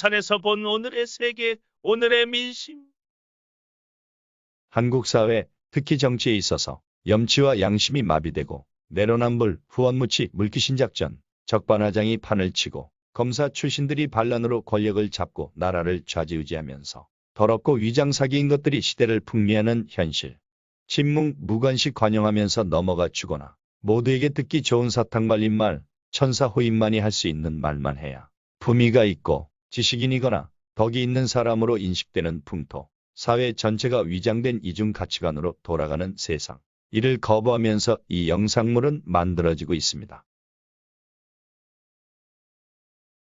부산에서 본 오늘의 세계, 오늘의 민심. 한국 사회, 특히 정치에 있어서 염치와 양심이 마비되고 내로남불, 후원무치, 물귀신작전, 적반하장이 판을 치고 검사 출신들이 반란으로 권력을 잡고 나라를 좌지우지하면서 더럽고 위장사기인 것들이 시대를 풍미하는 현실. 침묵, 무관식 관용하면서 넘어가 주거나 모두에게 듣기 좋은 사탕 발린 말, 천사 호입만이 할 수 있는 말만 해야 품위가 있고 지식인이거나 덕이 있는 사람으로 인식되는 풍토. 사회 전체가 위장된 이중 가치관으로 돌아가는 세상. 이를 거부하면서 이 영상물은 만들어지고 있습니다.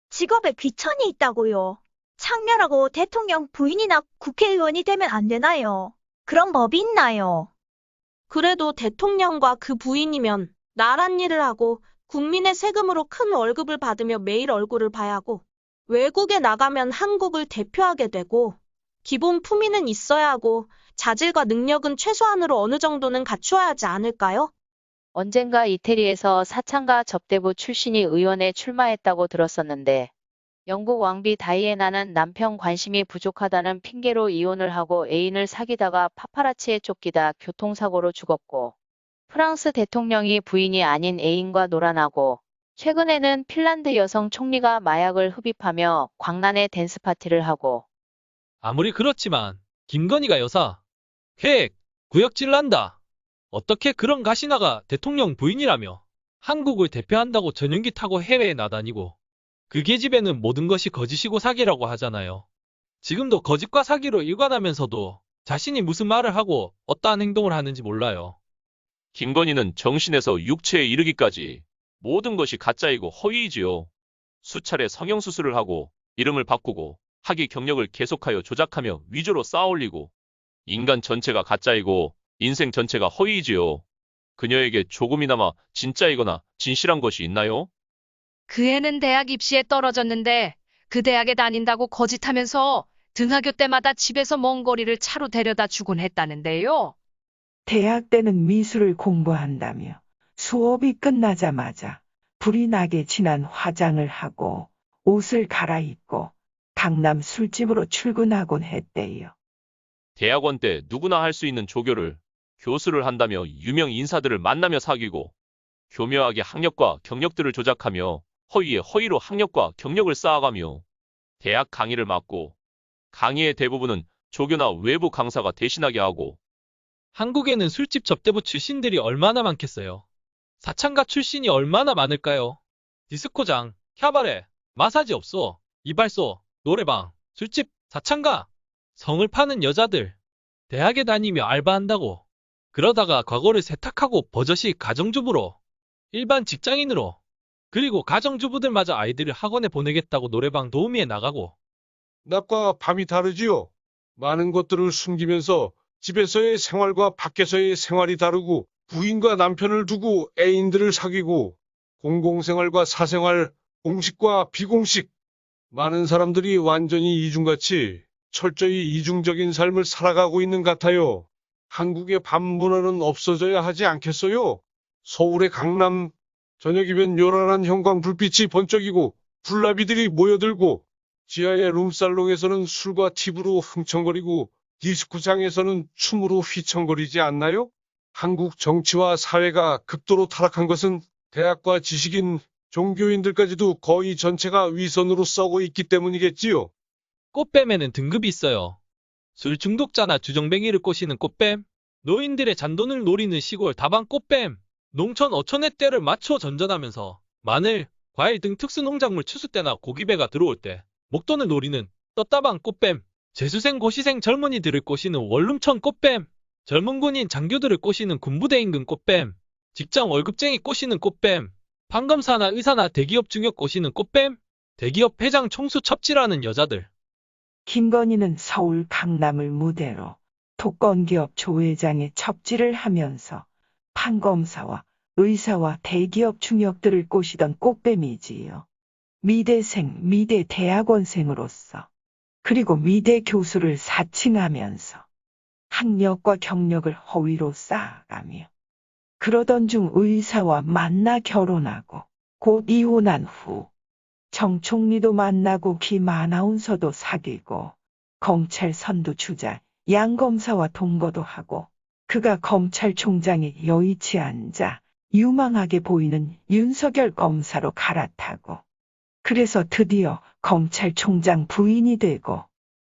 직업에 귀천이 있다고요. 창렬하고 대통령 부인이나 국회의원이 되면 안 되나요? 그런 법이 있나요? 그래도 대통령과 그 부인이면 나란 일을 하고 국민의 세금으로 큰 월급을 받으며 매일 얼굴을 봐야 하고 외국에 나가면 한국을 대표하게 되고 기본 품위는 있어야 하고 자질과 능력은 최소한으로 어느 정도는 갖추어야 하지 않을까요? 언젠가 이태리에서 사창가 접대부 출신이 의원에 출마했다고 들었었는데 영국 왕비 다이애나는 남편 관심이 부족하다는 핑계로 이혼을 하고 애인을 사귀다가 파파라치에 쫓기다 교통사고로 죽었고 프랑스 대통령이 부인이 아닌 애인과 놀아나고 최근에는 핀란드 여성 총리가 마약을 흡입하며 광란에 댄스 파티를 하고 아무리 그렇지만 김건희가 여사, 계획, 구역질 난다. 어떻게 그런 가시나가 대통령 부인이라며 한국을 대표한다고 전용기 타고 해외에 나다니고 그 계집애는 모든 것이 거짓이고 사기라고 하잖아요. 지금도 거짓과 사기로 일관하면서도 자신이 무슨 말을 하고 어떠한 행동을 하는지 몰라요. 김건희는 정신에서 육체에 이르기까지 모든 것이 가짜이고 허위이지요. 수차례 성형수술을 하고 이름을 바꾸고 학위 경력을 계속하여 조작하며 위조로 쌓아올리고 인간 전체가 가짜이고 인생 전체가 허위이지요. 그녀에게 조금이나마 진짜이거나 진실한 것이 있나요? 그 애는 대학 입시에 떨어졌는데 그 대학에 다닌다고 거짓하면서 등하교 때마다 집에서 먼 거리를 차로 데려다 주곤 했다는데요. 대학 때는 미술을 공부한다며 수업이 끝나자마자 불이 나게 진한 화장을 하고 옷을 갈아입고 강남 술집으로 출근하곤 했대요. 대학원 때 누구나 할 수 있는 조교를 교수를 한다며 유명 인사들을 만나며 사귀고 교묘하게 학력과 경력들을 조작하며 허위에 허위로 학력과 경력을 쌓아가며 대학 강의를 맡고 강의의 대부분은 조교나 외부 강사가 대신하게 하고 한국에는 술집 접대부 출신들이 얼마나 많겠어요. 사창가 출신이 얼마나 많을까요? 디스코장, 캬바레, 마사지 업소, 이발소, 노래방, 술집, 사창가, 성을 파는 여자들, 대학에 다니며 알바한다고 그러다가 과거를 세탁하고 버젓이 가정주부로, 일반 직장인으로, 그리고 가정주부들마저 아이들을 학원에 보내겠다고 노래방 도우미에 나가고 낮과 밤이 다르지요. 많은 것들을 숨기면서 집에서의 생활과 밖에서의 생활이 다르고 부인과 남편을 두고 애인들을 사귀고 공공생활과 사생활, 공식과 비공식. 많은 사람들이 완전히 이중같이 철저히 이중적인 삶을 살아가고 있는 것 같아요. 한국의 밤 문화는 없어져야 하지 않겠어요? 서울의 강남, 저녁이면 요란한 형광 불빛이 번쩍이고 불나비들이 모여들고 지하의 룸살롱에서는 술과 팁으로 흥청거리고 디스코장에서는 춤으로 휘청거리지 않나요? 한국 정치와 사회가 극도로 타락한 것은 대학과 지식인, 종교인들까지도 거의 전체가 위선으로 썩어 있기 때문이겠지요. 꽃뱀에는 등급이 있어요. 술 중독자나 주정뱅이를 꼬시는 꽃뱀, 노인들의 잔돈을 노리는 시골 다방 꽃뱀, 농촌 어촌의 때를 맞춰 전전하면서 마늘, 과일 등 특수 농작물 추수 때나 고기배가 들어올 때 목돈을 노리는 떴다방 꽃뱀, 재수생 고시생 젊은이들을 꼬시는 원룸촌 꽃뱀, 젊은 군인 장교들을 꼬시는 군부대 임금 꽃뱀, 직장 월급쟁이 꼬시는 꽃뱀, 판검사나 의사나 대기업 중역 꼬시는 꽃뱀, 대기업 회장 총수 첩질하는 여자들. 김건희는 서울 강남을 무대로 독건기업 조회장의 첩질을 하면서 판검사와 의사와 대기업 중역들을 꼬시던 꽃뱀이지요. 미대생, 미대 대학원생으로서 그리고 미대 교수를 사칭하면서 학력과 경력을 허위로 쌓아가며 그러던 중 의사와 만나 결혼하고 곧 이혼한 후 정 총리도 만나고 김 아나운서도 사귀고 검찰 선두주자 양 검사와 동거도 하고 그가 검찰총장에 여의치 앉아 유망하게 보이는 윤석열 검사로 갈아타고 그래서 드디어 검찰총장 부인이 되고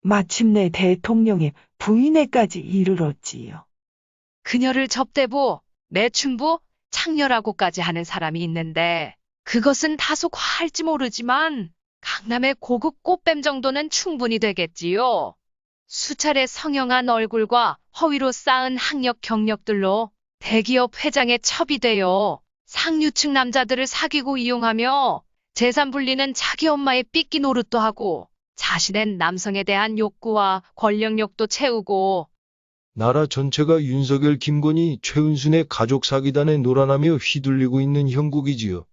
마침내 대통령의 부인에까지 이르렀지요. 그녀를 접대부, 매춘부, 창녀라고까지 하는 사람이 있는데 그것은 다소 과할지 모르지만 강남의 고급 꽃뱀 정도는 충분히 되겠지요. 수차례 성형한 얼굴과 허위로 쌓은 학력 경력들로 대기업 회장에 첩이 되어 상류층 남자들을 사귀고 이용하며 재산 분리는 자기 엄마의 삐끼 노릇도 하고 자신의 남성에 대한 욕구와 권력욕도 채우고 나라 전체가 윤석열, 김건희, 최은순의 가족 사기단에 놀아나며 휘둘리고 있는 형국이지요.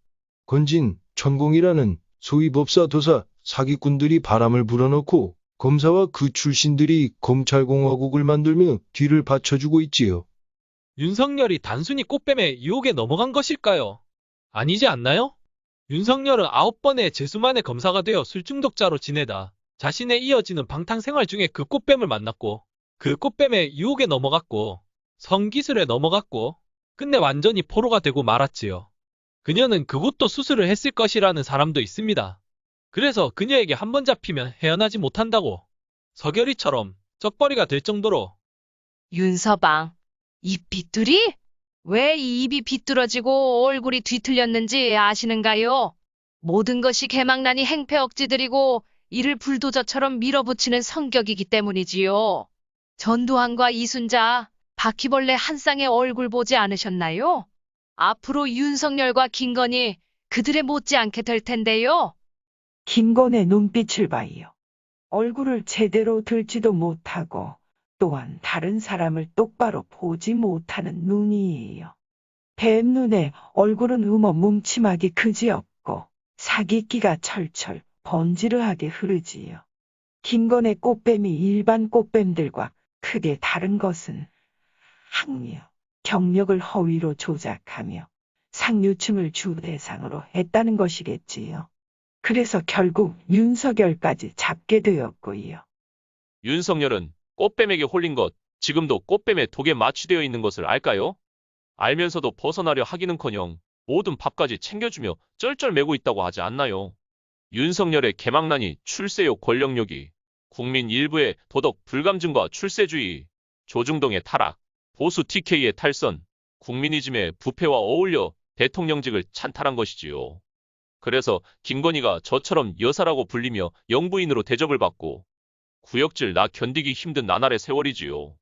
건진, 천공이라는 소위 법사, 도사, 사기꾼들이 바람을 불어넣고 검사와 그 출신들이 검찰공화국을 만들며 뒤를 받쳐주고 있지요. 윤석열이 단순히 꽃뱀의 유혹에 넘어간 것일까요? 아니지 않나요? 윤석열은 9번의 재수만의 검사가 되어 술중독자로 지내다 자신의 이어지는 방탕생활 중에 그 꽃뱀을 만났고 그 꽃뱀의 유혹에 넘어갔고 성기술에 넘어갔고 끝내 완전히 포로가 되고 말았지요. 그녀는 그곳도 수술을 했을 것이라는 사람도 있습니다. 그래서 그녀에게 한 번 잡히면 헤어나지 못한다고 서결이처럼 쩍벌이가 될 정도로. 윤서방, 입 빗dur이? 왜 이 입이 비뚤어지고 얼굴이 뒤틀렸는지 아시는가요? 모든 것이 개망나니 행패 억지들이고 이를 불도저처럼 밀어붙이는 성격이기 때문이지요. 전두환과 이순자, 바퀴벌레 한 쌍의 얼굴 보지 않으셨나요? 앞으로 윤석열과 김건희 그들에 못지않게 될 텐데요. 김건의 눈빛을 봐요. 얼굴을 제대로 들지도 못하고 또한 다른 사람을 똑바로 보지 못하는 눈이에요. 뱀눈에 얼굴은 뭉침하기 그지없고 사기기가 철철 번지르하게 흐르지요. 김건의 꽃뱀이 일반 꽃뱀들과 크게 다른 것은 학력, 경력을 허위로 조작하며 상류층을 주 대상으로 했다는 것이겠지요. 그래서 결국 윤석열까지 잡게 되었고요. 윤석열은 꽃뱀에게 홀린 것, 지금도 꽃뱀의 독에 마취되어 있는 것을 알까요? 알면서도 벗어나려 하기는커녕 모든 밥까지 챙겨주며 쩔쩔매고 있다고 하지 않나요? 윤석열의 개망난이 출세욕, 권력욕이, 국민 일부의 도덕 불감증과 출세주의, 조중동의 타락, 보수 TK의 탈선, 국민이즘의 부패와 어울려 대통령직을 찬탈한 것이지요. 그래서 김건희가 저처럼 여사라고 불리며 영부인으로 대접을 받고 구역질 나 견디기 힘든 나날의 세월이지요.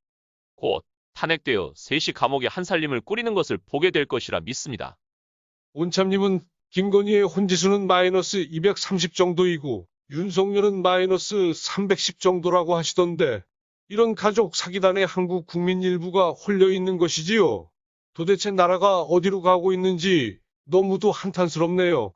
곧 탄핵되어 셋이 감옥에 한 살림을 꾸리는 것을 보게 될 것이라 믿습니다. 온참님은 김건희의 혼지수는 마이너스 230 정도이고 윤석열은 마이너스 310 정도라고 하시던데 이런 가족 사기단에 한국 국민 일부가 홀려 있는 것이지요. 도대체 나라가 어디로 가고 있는지 너무도 한탄스럽네요.